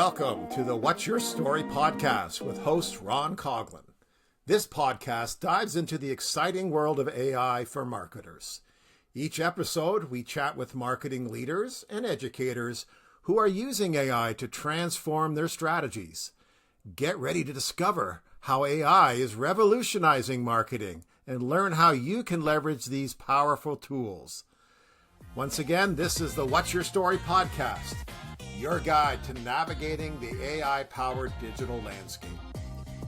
Welcome to the What's Your Story podcast with host Ron Coughlin. This podcast dives into the exciting world of AI for marketers. Each episode, we chat with marketing leaders and educators who are using AI to transform their strategies. Get ready to discover how AI is revolutionizing marketing and learn how you can leverage these powerful tools. Once again, this is the What's Your Story podcast, your guide to navigating the AI-powered digital landscape.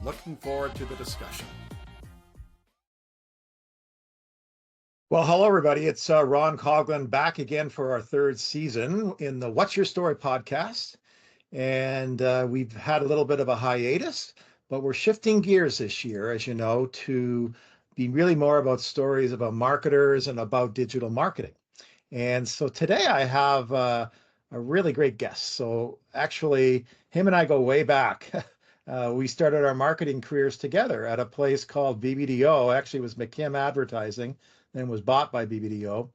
Looking forward to the discussion. Well, hello, everybody. It's Ron Coughlin back again for our third season in the What's Your Story podcast. And we've had a little bit of a hiatus, but we're shifting gears this year, as you know, to be really more about stories about marketers and about digital marketing. And so today I have a really great guest. So actually, him and I go way back. We started our marketing careers together at a place called BBDO. Actually, it was McKim Advertising, then was bought by BBDO.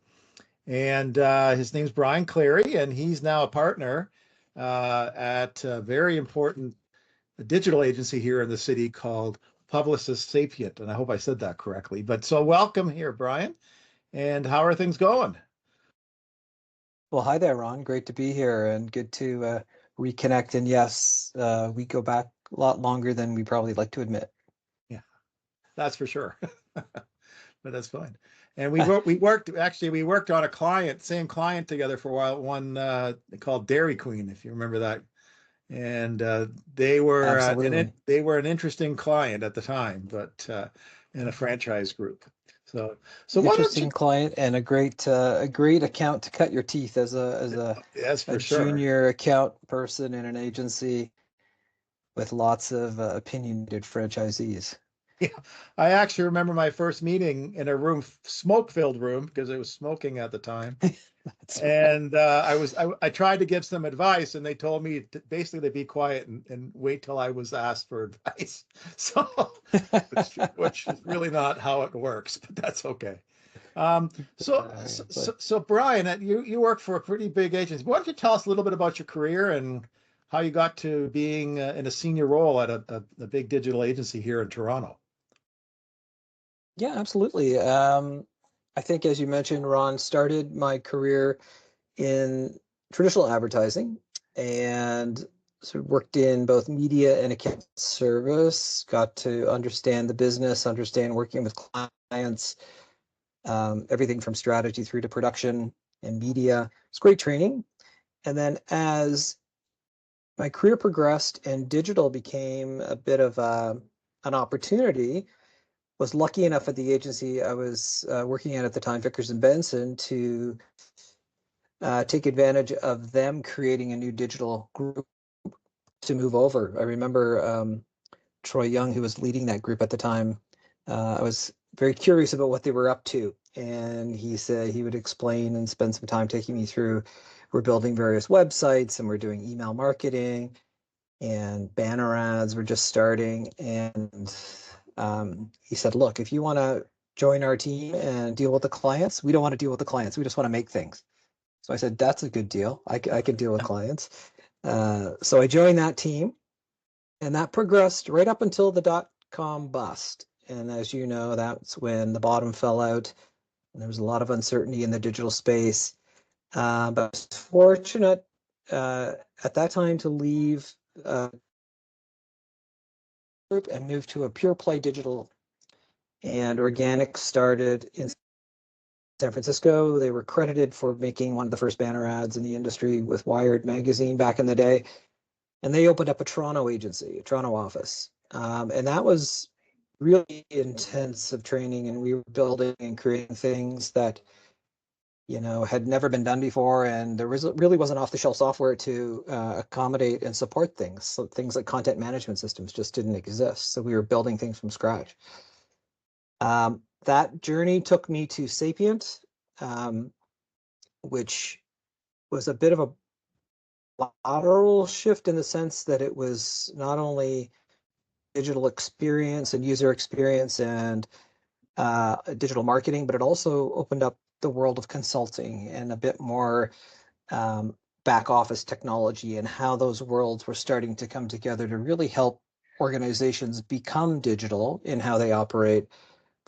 And his name's Brian Clarey, and he's now a partner at a very important digital agency here in the city called Publicis Sapient. And I hope I said that correctly. But so welcome here, Brian. And how are things going? Well, hi there, Ron. Great to be here and good to reconnect. And yes, we go back a lot longer than we probably like to admit. Yeah, that's for sure. But that's fine. And we worked on a same client together for a while, one called Dairy Queen, if you remember that. And they were an interesting client at the time, but in a franchise group. So interesting client and a great account to cut your teeth as a junior account person in an agency with lots of opinionated franchisees. Yeah, I actually remember my first meeting in a room, smoke-filled room, because it was smoking at the time. And I tried to give some advice, and they told me basically to be quiet and wait till I was asked for advice. So, which is really not how it works, but that's okay. So Brian, you work for a pretty big agency. Why don't you tell us a little bit about your career and how you got to being in a senior role at a big digital agency here in Toronto? Yeah, absolutely. I think, as you mentioned, Ron, started my career in traditional advertising and sort of worked in both media and account service, got to understand the business, understand working with clients, everything from strategy through to production and media. It's great training. And then as my career progressed and digital became a bit of an opportunity, was lucky enough at the agency I was working at the time, Vickers and Benson, to take advantage of them creating a new digital group to move over. I remember Troy Young, who was leading that group at the time. I was very curious about what they were up to. And he said he would explain and spend some time taking me through. We're building various websites and we're doing email marketing and banner ads were just starting. And he said, look, if you want to join our team and deal with the clients, we don't want to deal with the clients. We just want to make things. So I said, that's a good deal. I can deal with clients. So I joined that team and that progressed right up until the .com bust. And as you know, that's when the bottom fell out and there was a lot of uncertainty in the digital space. But I was fortunate at that time to leave group and moved to a pure play digital, and organic started in San Francisco. They were credited for making one of the first banner ads in the industry with Wired magazine back in the day, and they opened up a Toronto agency, a Toronto office, and that was really intensive training, and we were building and creating things that had never been done before, and there really wasn't off-the-shelf software to accommodate and support things. So things like content management systems just didn't exist. So we were building things from scratch. That journey took me to Sapient, which was a bit of a lateral shift in the sense that it was not only digital experience and user experience and digital marketing, but it also opened up the world of consulting and a bit more back office technology and how those worlds were starting to come together to really help organizations become digital in how they operate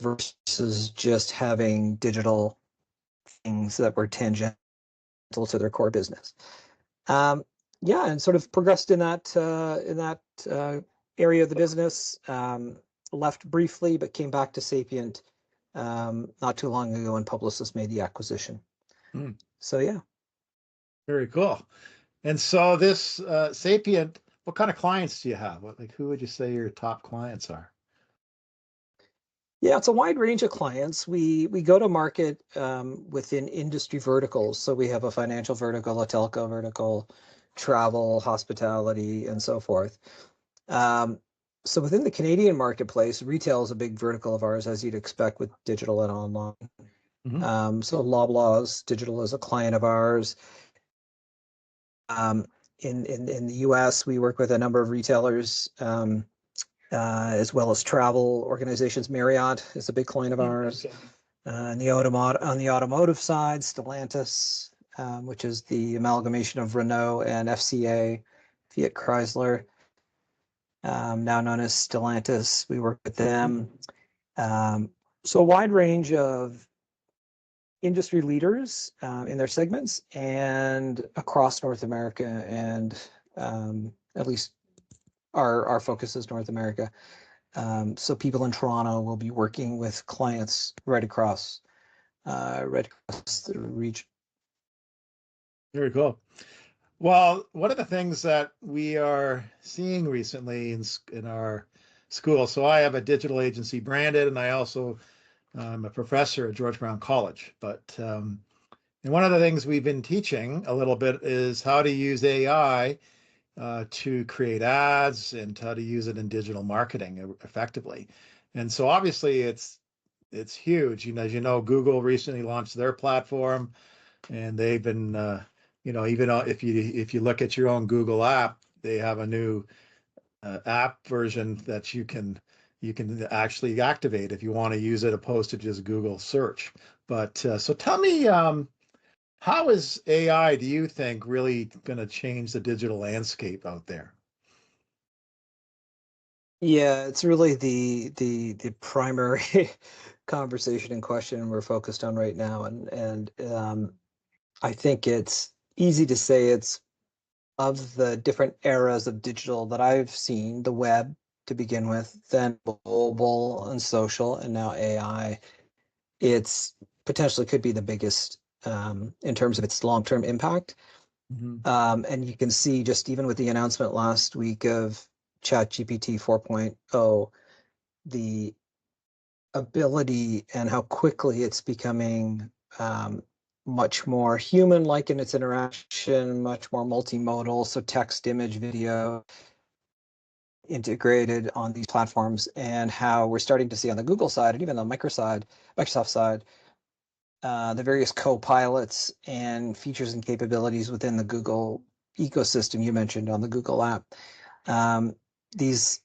versus just having digital things that were tangential to their core business. Yeah, and sort of progressed in that area of the business. Left briefly, but came back to Sapient not too long ago when Publicis made the acquisition. Mm, So yeah. very cool. And so this Sapient, what kind of clients do you have? Who would you say your top clients are? Yeah, it's a wide range of clients. We go to market within industry verticals. So we have a financial vertical, a telco vertical, travel, hospitality, and so forth. Um, so within the Canadian marketplace, retail is a big vertical of ours, as you'd expect with digital and online. Hmm. So Loblaws Digital is a client of ours. Um, in the US, we work with a number of retailers, as well as travel organizations. Marriott is a big client of ours. Okay. On the automotive side, Stellantis, which is the amalgamation of Renault and FCA, Fiat Chrysler, now known as Stellantis. We work with them. So a wide range of industry leaders in their segments and across North America, and at least our focus is North America. So people in Toronto will be working with clients right across the region. Very cool. Well, one of the things that we are seeing recently in our school, so I have a digital agency branded, and I also I'm a professor at George Brown College. And one of the things we've been teaching a little bit is how to use AI to create ads and how to use it in digital marketing effectively. And so obviously it's huge. As you know, Google recently launched their platform, and they've been even if you look at your own Google app, they have a new app version that you can actually activate if you want to use it opposed to just Google search. But so tell me, how is AI, do you think, really going to change the digital landscape out there? Yeah, it's really the primary conversation and question we're focused on right now, and I think it's easy to say it's of the different eras of digital that I've seen, the web to begin with, then mobile and social, and now AI. It's potentially could be the biggest in terms of its long-term impact. Mhm. And you can see just even with the announcement last week of ChatGPT 4.0, the ability and how quickly it's becoming much more human-like in its interaction, much more multimodal, so text, image, video integrated on these platforms, and how we're starting to see on the Google side and even the Microsoft side, the various co-pilots and features and capabilities within the Google ecosystem you mentioned on the Google app. These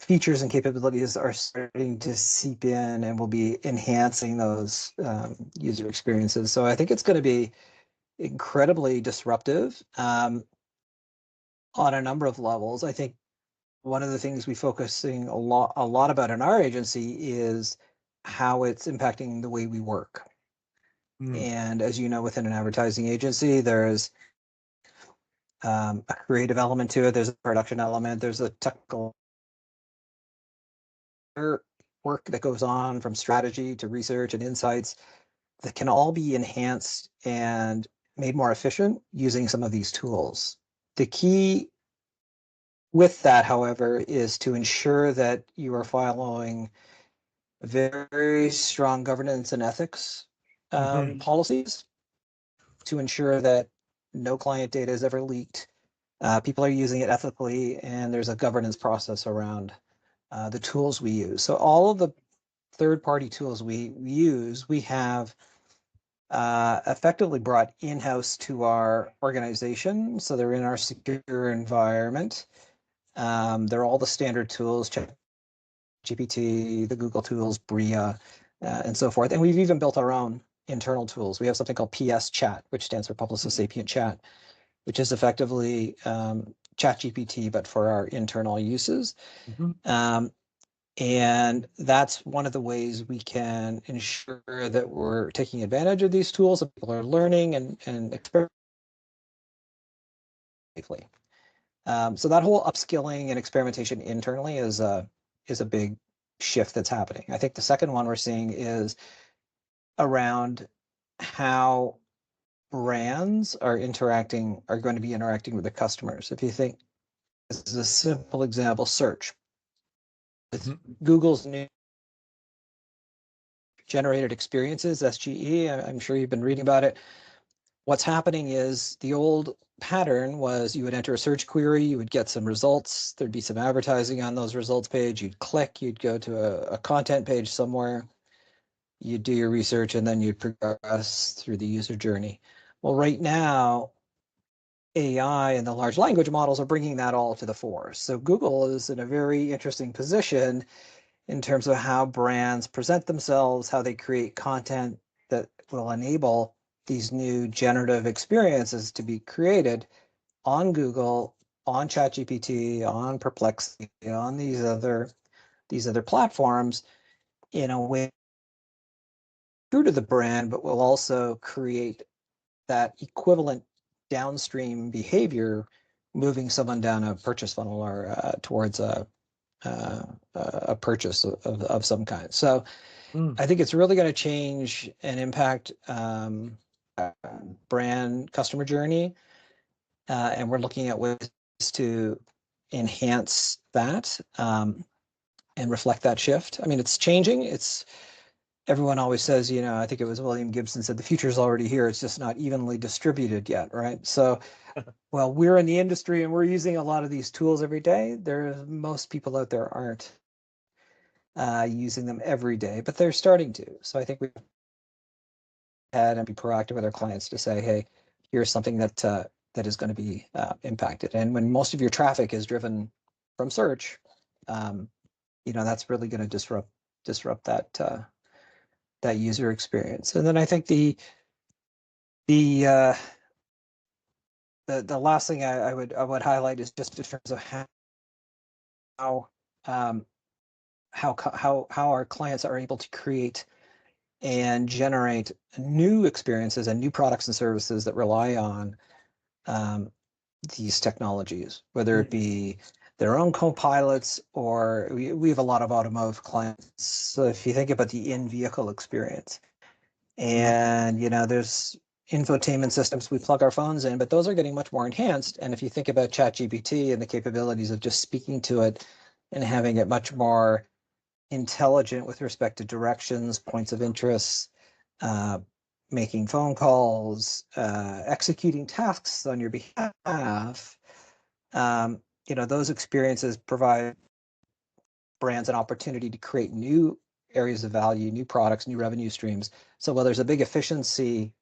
features and capabilities are starting to seep in and will be enhancing those user experiences. So I think it's going to be incredibly disruptive on a number of levels. I think one of the things we focusing a lot about in our agency is how it's impacting the way we work. Mm. And as you know, within an advertising agency, there's a creative element to it. There's a production element. There's a technical work that goes on from strategy to research and insights that can all be enhanced and made more efficient using some of these tools. The key with that, however, is to ensure that you are following very strong governance and ethics Mhm. policies to ensure that no client data is ever leaked. People are using it ethically, and there's a governance process around the tools we use. So all of the third-party tools we use, we have effectively brought in-house to our organization. So they're in our secure environment. They're all the standard tools, GPT, the Google tools, Bria, and so forth. And we've even built our own internal tools. We have something called PS Chat, which stands for Publicis Sapient Chat, which is effectively ChatGPT, but for our internal uses. And that's one of the ways we can ensure that we're taking advantage of these tools, that people are learning and experimenting safely. So that whole upskilling and experimentation internally is a big shift that's happening. I think the second one we're seeing is around how brands are going to be interacting with the customers. If you think, this is a simple example, search. With Google's new generated experiences, SGE, I'm sure you've been reading about it. What's happening is the old pattern was you would enter a search query, you would get some results, there'd be some advertising on those results page, you'd click, you'd go to a content page somewhere, you'd do your research, and then you'd progress through the user journey. Well, right now, AI and the large language models are bringing that all to the fore. So Google is in a very interesting position in terms of how brands present themselves, how they create content that will enable these new generative experiences to be created on Google, on ChatGPT, on Perplexity, on these other platforms in a way true to the brand, but will also create that equivalent downstream behavior, moving someone down a purchase funnel or towards a purchase of some kind. So I think it's really going to change and impact brand customer journey. And we're looking at ways to enhance that and reflect that shift. I mean, it's changing. Everyone always says, I think it was William Gibson said, the future is already here. It's just not evenly distributed yet, right? So, well, we're in the industry and we're using a lot of these tools every day. Most people out there aren't using them every day, but they're starting to. So I think we had and be proactive with our clients to say, hey, here's something that is going to be impacted. And when most of your traffic is driven from search, that's really going to disrupt that user experience. And then I think the last thing I would highlight is just in terms of how our clients are able to create and generate new experiences and new products and services that rely on these technologies, whether it be their own co-pilots, or we have a lot of automotive clients. So if you think about the in-vehicle experience, and there's infotainment systems we plug our phones in, but those are getting much more enhanced. And if you think about ChatGPT and the capabilities of just speaking to it and having it much more intelligent with respect to directions, points of interest, making phone calls, executing tasks on your behalf, those experiences provide brands an opportunity to create new areas of value, new products, new revenue streams. So while there's a big efficiency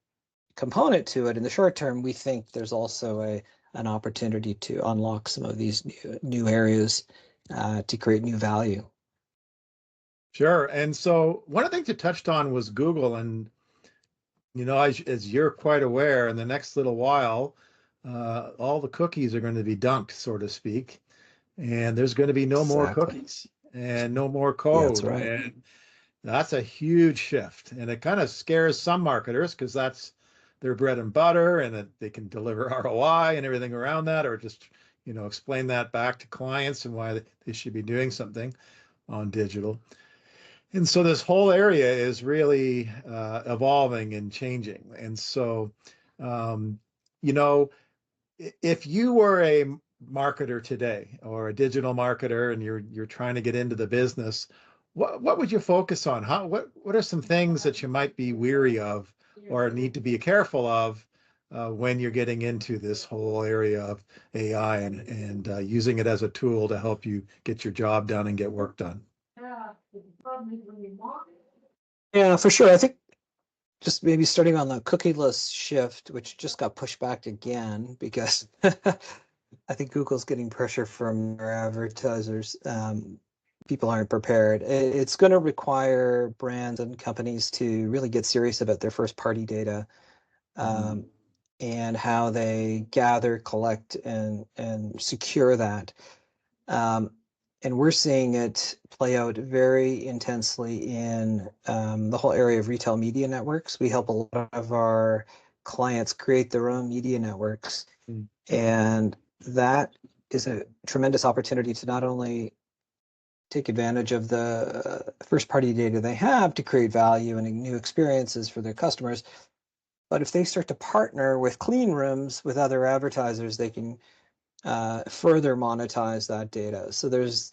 component to it in the short term, we think there's also an opportunity to unlock some of these new areas to create new value. Sure. And so one of the things you touched on was Google. And, as you're quite aware, in the next little while, all the cookies are going to be dunked, so to speak. And there's going to be no more cookies and no more code. Yeah, that's right. And that's a huge shift. And it kind of scares some marketers because that's their bread and butter, and that they can deliver ROI and everything around that, or just, explain that back to clients and why they should be doing something on digital. And so this whole area is really evolving and changing. And so, if you were a marketer today or a digital marketer and you're trying to get into the business, what would you focus on? What are some things that you might be weary of or need to be careful of when you're getting into this whole area of AI and using it as a tool to help you get your job done and get work done? Yeah, for sure. I think just maybe starting on the cookieless shift, which just got pushed back again because I think Google's getting pressure from their advertisers. people aren't prepared. It's going to require brands and companies to really get serious about their first party data, and how they gather, collect, and secure that. And we're seeing it play out very intensely in the whole area of retail media networks. We help a lot of our clients create their own media networks, and that is a tremendous opportunity to not only take advantage of the first party data they have to create value and new experiences for their customers. But if they start to partner with clean rooms with other advertisers, they can further monetize that data. So there's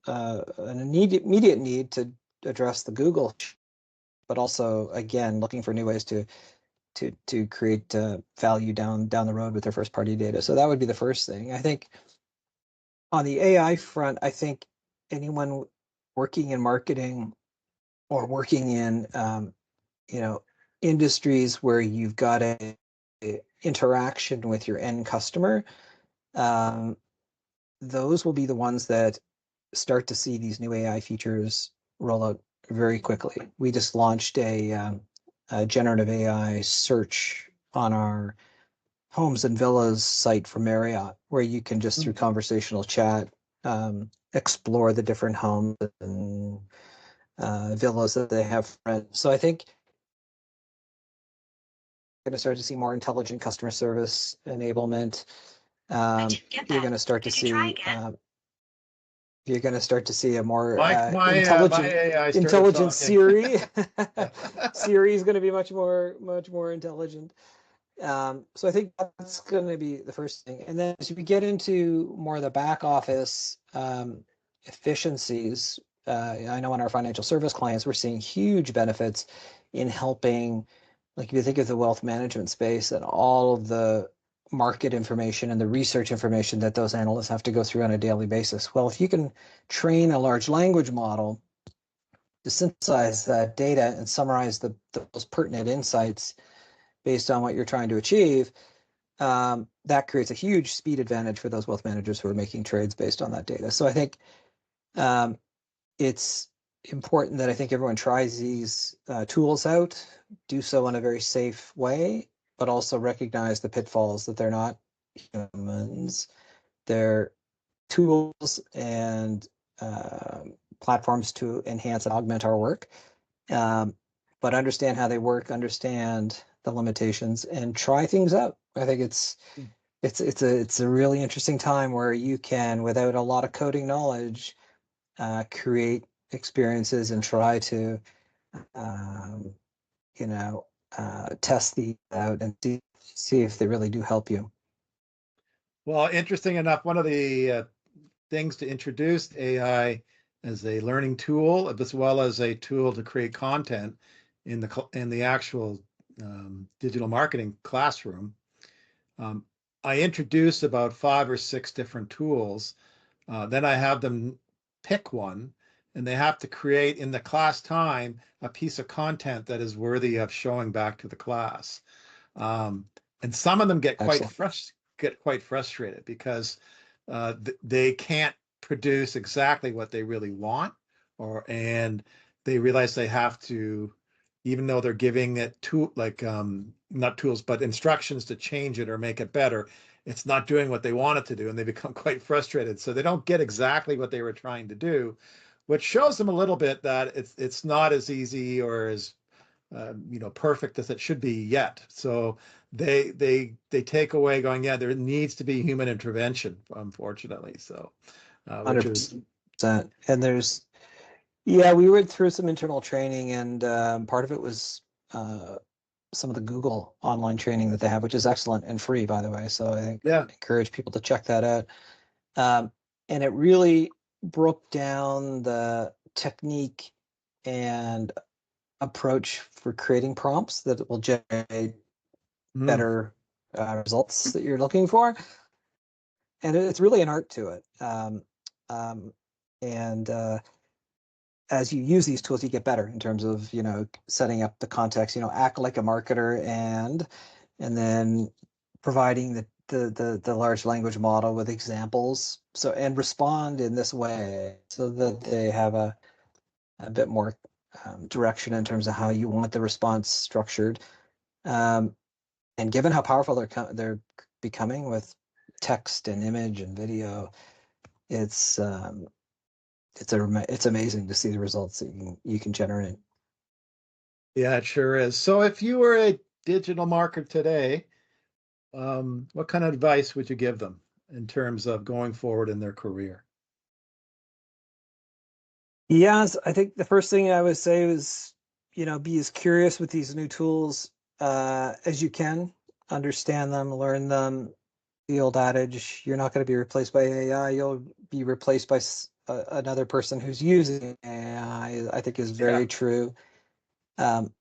an immediate need to address the Google, but also, again, looking for new ways to create value down the road with their first party data. So that would be the first thing. I think on the AI front, I think anyone working in marketing or working in industries where you've got a interaction with your end customer, those will be the ones that start to see these new AI features roll out very quickly. We just launched a generative AI search on our homes and villas site for Marriott, where you can just through conversational chat explore the different homes and villas that they have for rent. So I think we're going to start to see more intelligent customer service enablement. You're going to start to see you're going to start to see a more intelligent Siri. Siri is going to be much more intelligent. So I think that's going to be the first thing. And then as we get into more of the back office efficiencies, I know in our financial service clients, we're seeing huge benefits in helping, like if you think of the wealth management space and all of the market information and the research information that those analysts have to go through on a daily basis. Well, if you can train a large language model to synthesize that data and summarize those pertinent insights based on what you're trying to achieve, that creates a huge speed advantage for those wealth managers who are making trades based on that data. So I think it's important that I think everyone tries these tools out, do so in a very safe way, but also recognize the pitfalls that they're not humans. They're tools and platforms to enhance and augment our work, but understand how they work, understand the limitations, and try things out. I think it's a really interesting time where you can, without a lot of coding knowledge, create experiences and try to test these out and see if they really do help you. Well, interesting enough, one of the things to introduce AI as a learning tool, as well as a tool to create content in the actual digital marketing classroom. I introduce about 5 or 6 different tools. Then I have them pick one, and they have to create in the class time a piece of content that is worthy of showing back to the class. And some of them get quite frustrated because they can't produce exactly what they really want, and they realize they have to, even though they're giving it not tools, but instructions to change it or make it better, it's not doing what they want it to do, and they become quite frustrated. So they don't get exactly what they were trying to do, which shows them a little bit that it's not as easy or as perfect as it should be yet. So they take away going, yeah, there needs to be human intervention, unfortunately. So 100%. And we went through some internal training, and part of it was some of the Google online training that they have, which is excellent and free, by the way. So I encourage people to check that out. And it really broke down the technique and approach for creating prompts that will generate better results that you're looking for. And it's really an art to it. As you use these tools, you get better in terms of, setting up the context, act like a marketer and then providing the large language model with examples, so and respond in this way so that they have a bit more direction in terms of how you want the response structured. And given how powerful they're becoming with text and image and video, it's amazing to see the results that you can generate. Yeah, it sure is. So if you were a digital marketer today, what kind of advice would you give them in terms of going forward in their career? Yes, I think the first thing I would say is, be as curious with these new tools as you can. Understand them, learn them. The old adage, you're not going to be replaced by AI, you'll be replaced by another person who's using AI, I think is Yeah. very true. Um,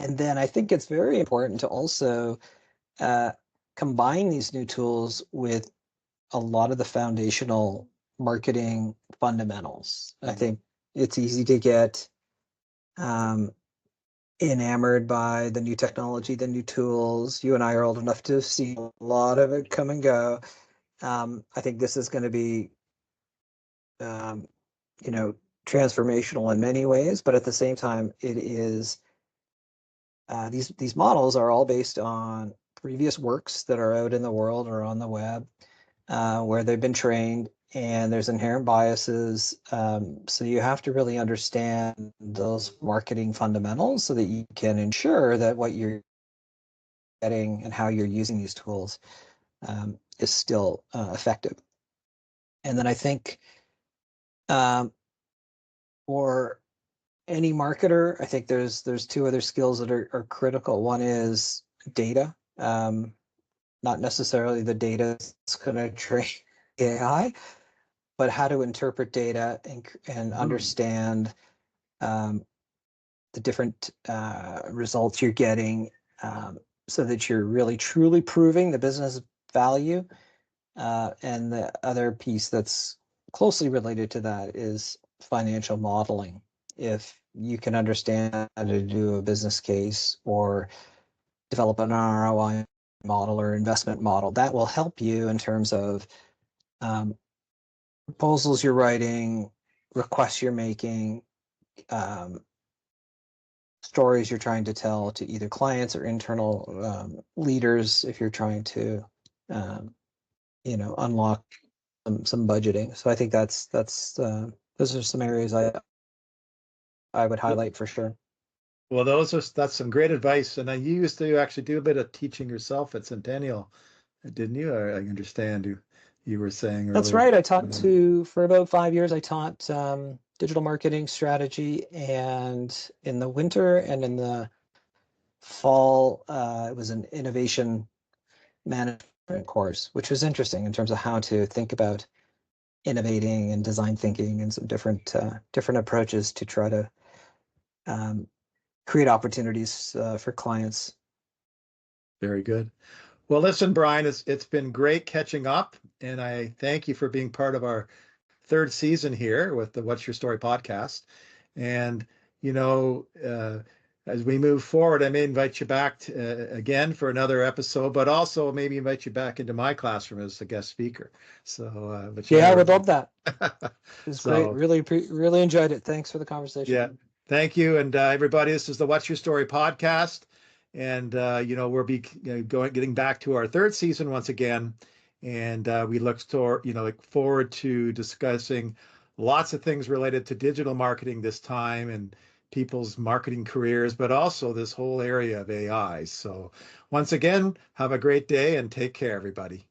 and then I think it's very important to also uh, combine these new tools with a lot of the foundational marketing fundamentals. I think it's easy to get um, enamored by the new technology, the new tools. You and I are old enough to see a lot of it come and go. I think this is going to be, um, you know, transformational in many ways, but at the same time, it is these models are all based on previous works that are out in the world or on the web where they've been trained, and there's inherent biases. So you have to really understand those marketing fundamentals so that you can ensure that what you're getting and how you're using these tools is still effective. And then I think um, for any marketer, I think there's two other skills that are critical. One is data, not necessarily the data that's going to train AI, but how to interpret data and understand um, the different results you're getting, so that you're really truly proving the business value. And the other piece that's closely related to that is financial modeling. If you can understand how to do a business case or develop an ROI model or investment model, that will help you in terms of um, proposals you're writing, requests you're making, um, stories you're trying to tell to either clients or internal leaders if you're trying to, um, unlock some budgeting. So I think those are some areas I would highlight for sure. Well, that's some great advice. And you used to actually do a bit of teaching yourself at Centennial, didn't you? I understand you were saying That's earlier. right. I taught for about 5 years. I taught digital marketing strategy, and in the winter and in the fall, it was an innovation management course, which was interesting in terms of how to think about innovating and design thinking and some different approaches to try to um, create opportunities for clients. Very good. Well, listen, Brian, it's been great catching up, and I thank you for being part of our third season here with the What's Your Story podcast. And, you know, as we move forward, I may invite you back again for another episode, but also maybe invite you back into my classroom as a guest speaker. So, but you Yeah, I never would know. love that. It was great. So, Really enjoyed it. Thanks for the conversation. yeah, thank you. And everybody, this is the What's Your Story podcast. And, we'll be getting back to our third season once again. And we look forward to discussing lots of things related to digital marketing this time and people's marketing careers, but also this whole area of AI. So once again, have a great day and take care, everybody.